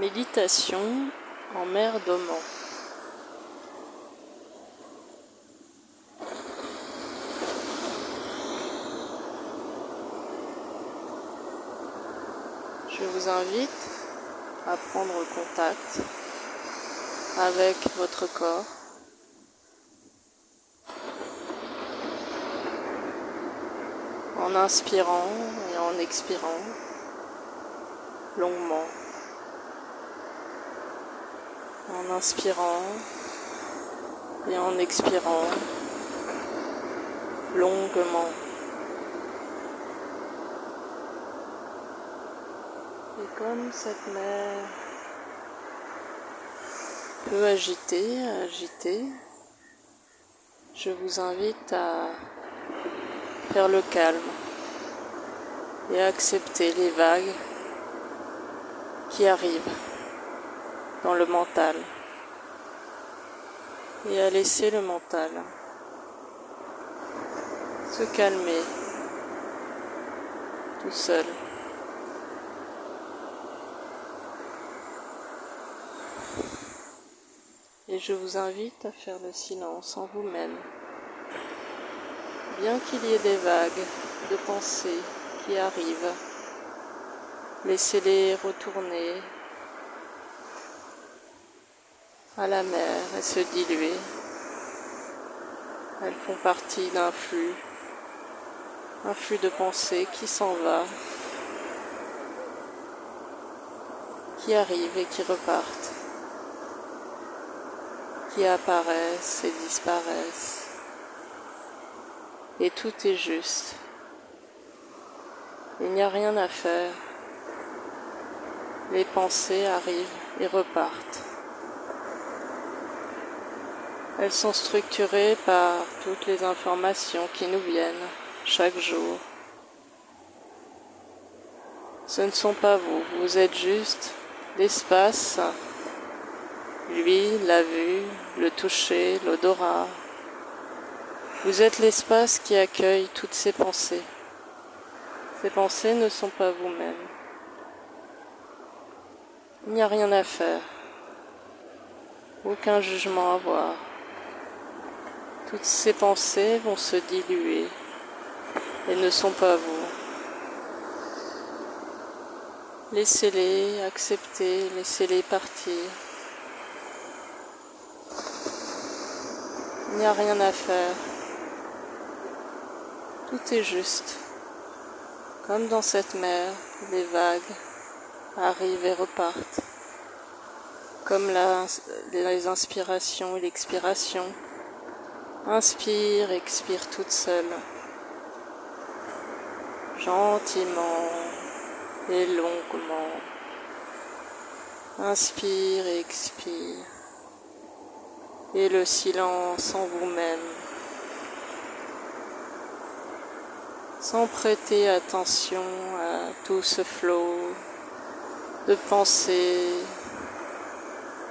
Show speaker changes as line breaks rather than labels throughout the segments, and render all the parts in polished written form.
Méditation en mer d'Oman. Je vous invite à prendre contact avec votre corps en inspirant et en expirant longuement. En inspirant et en expirant longuement. Et comme cette mer peut agiter, je vous invite à faire le calme et à accepter les vagues qui arrivent dans le mental et à laisser le mental se calmer tout seul. Et je vous invite à faire le silence en vous-même. Bien qu'il y ait des vagues de pensées qui arrivent, laissez-les retourner à la mer et se diluer. Elles font partie d'un flux de pensées qui s'en va, qui arrivent et qui repartent, qui apparaissent et disparaissent. Et tout est juste. Il n'y a rien à faire. Les pensées arrivent et repartent. Elles sont structurées par toutes les informations qui nous viennent chaque jour. Ce ne sont pas vous, vous êtes juste l'espace, lui, la vue, le toucher, l'odorat. Vous êtes l'espace qui accueille toutes ces pensées. Ces pensées ne sont pas vous-même. Il n'y a rien à faire, aucun jugement à avoir. Toutes ces pensées vont se diluer et ne sont pas vous. Laissez-les accepter, laissez-les partir. Il n'y a rien à faire. Tout est juste. Comme dans cette mer, les vagues arrivent et repartent. Comme les inspirations et l'expiration. Inspire, expire toute seule. Gentiment et longuement. Inspire et expire. Et le silence en vous-même. Sans prêter attention à tout ce flot de pensées,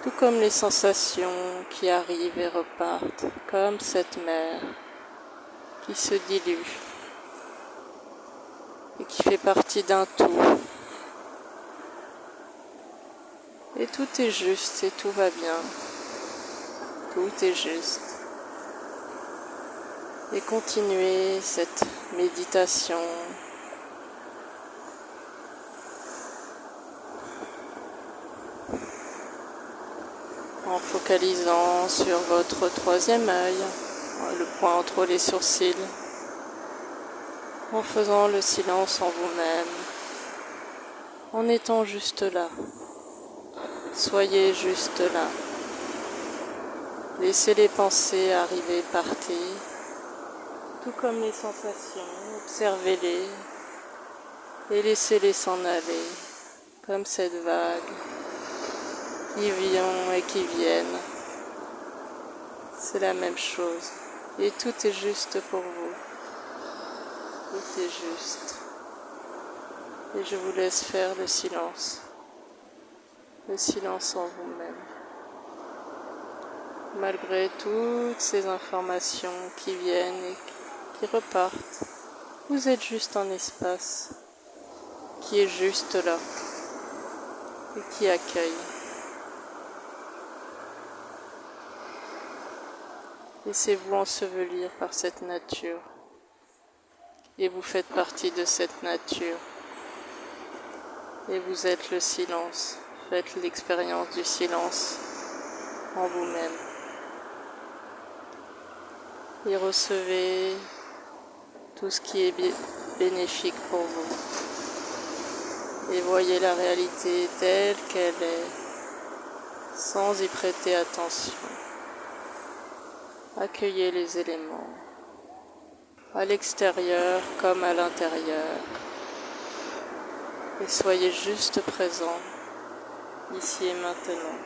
tout comme les sensations qui arrivent et repartent, comme cette mer qui se dilue et qui fait partie d'un tout. Et tout est juste et tout va bien. Tout est juste. Et continuez cette méditation en focalisant sur votre troisième œil, le point entre les sourcils, en faisant le silence en vous-même, en étant juste là. Soyez juste là. Laissez les pensées arriver, partir, tout comme les sensations, observez-les et laissez-les s'en aller, comme cette vague qui vient et qui viennent. C'est la même chose. Et tout est juste pour vous. Tout est juste. Et je vous laisse faire le silence en vous-même. Malgré toutes ces informations qui viennent et qui repartent, vous êtes juste un espace qui est juste là. et qui accueille. Laissez-vous ensevelir par cette nature et vous faites partie de cette nature et vous êtes le silence. Faites l'expérience du silence en vous-même et recevez tout ce qui est bénéfique pour vous et voyez la réalité telle qu'elle est sans y prêter attention. Accueillez les éléments, à l'extérieur comme à l'intérieur, et soyez juste présent, ici et maintenant.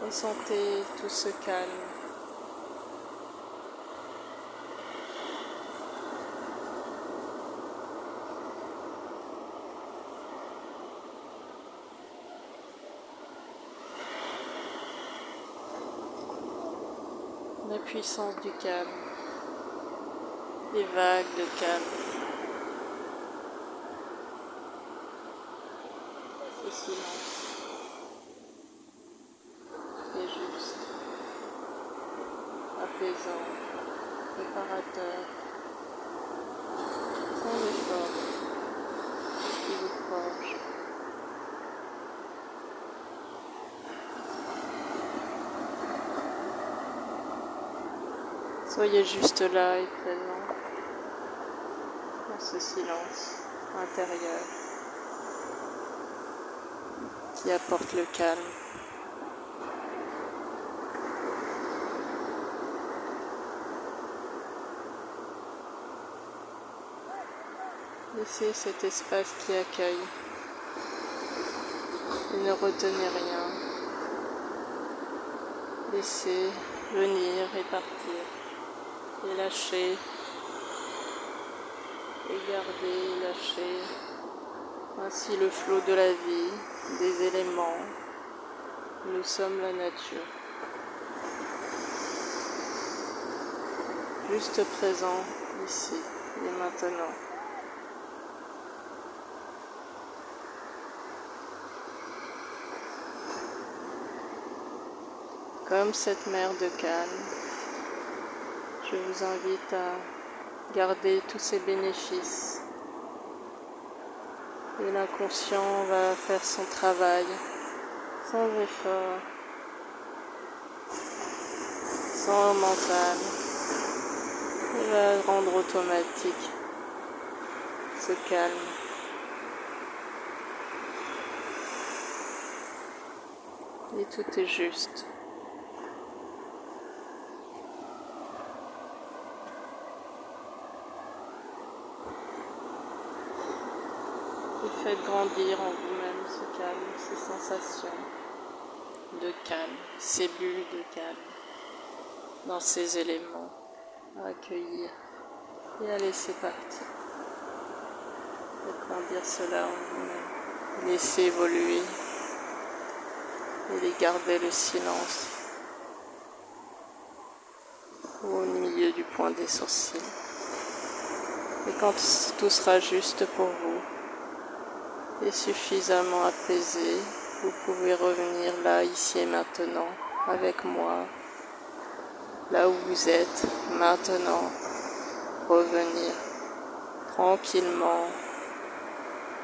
Ressentez tout ce calme. La puissance du calme, les vagues de calme, ce silence est juste, apaisant, réparateur, sans effort, qui vous forge. Soyez juste là et présent dans ce silence intérieur qui apporte le calme. Laissez cet espace qui accueille et ne retenez rien. Laissez venir et partir et lâcher et garder, lâcher ainsi le flot de la vie, des éléments. Nous sommes la nature. Juste présent ici et maintenant. Comme cette mer de calme, je vous invite à garder tous ces bénéfices. Et l'inconscient va faire son travail sans effort, sans mental. Il va rendre automatique ce calme. Et tout est juste. Et faites grandir en vous-même ce calme, ces sensations de calme, ces bulles de calme dans ces éléments à accueillir et à laisser partir. Faites grandir cela en vous-même. Laissez évoluer et garder le silence au milieu du point des sourcils. Et quand tout sera juste pour vous et suffisamment apaisé, vous pouvez revenir là, ici et maintenant, avec moi, là où vous êtes, maintenant, revenir tranquillement,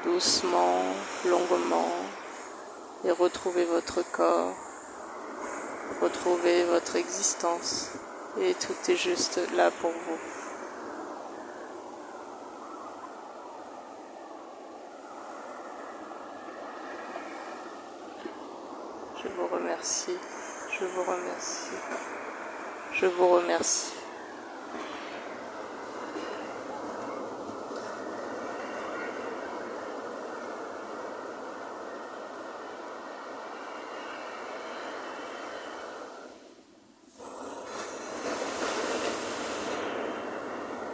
doucement, longuement, et retrouver votre corps, retrouver votre existence, et tout est juste là pour vous. Je vous remercie, je vous remercie, je vous remercie.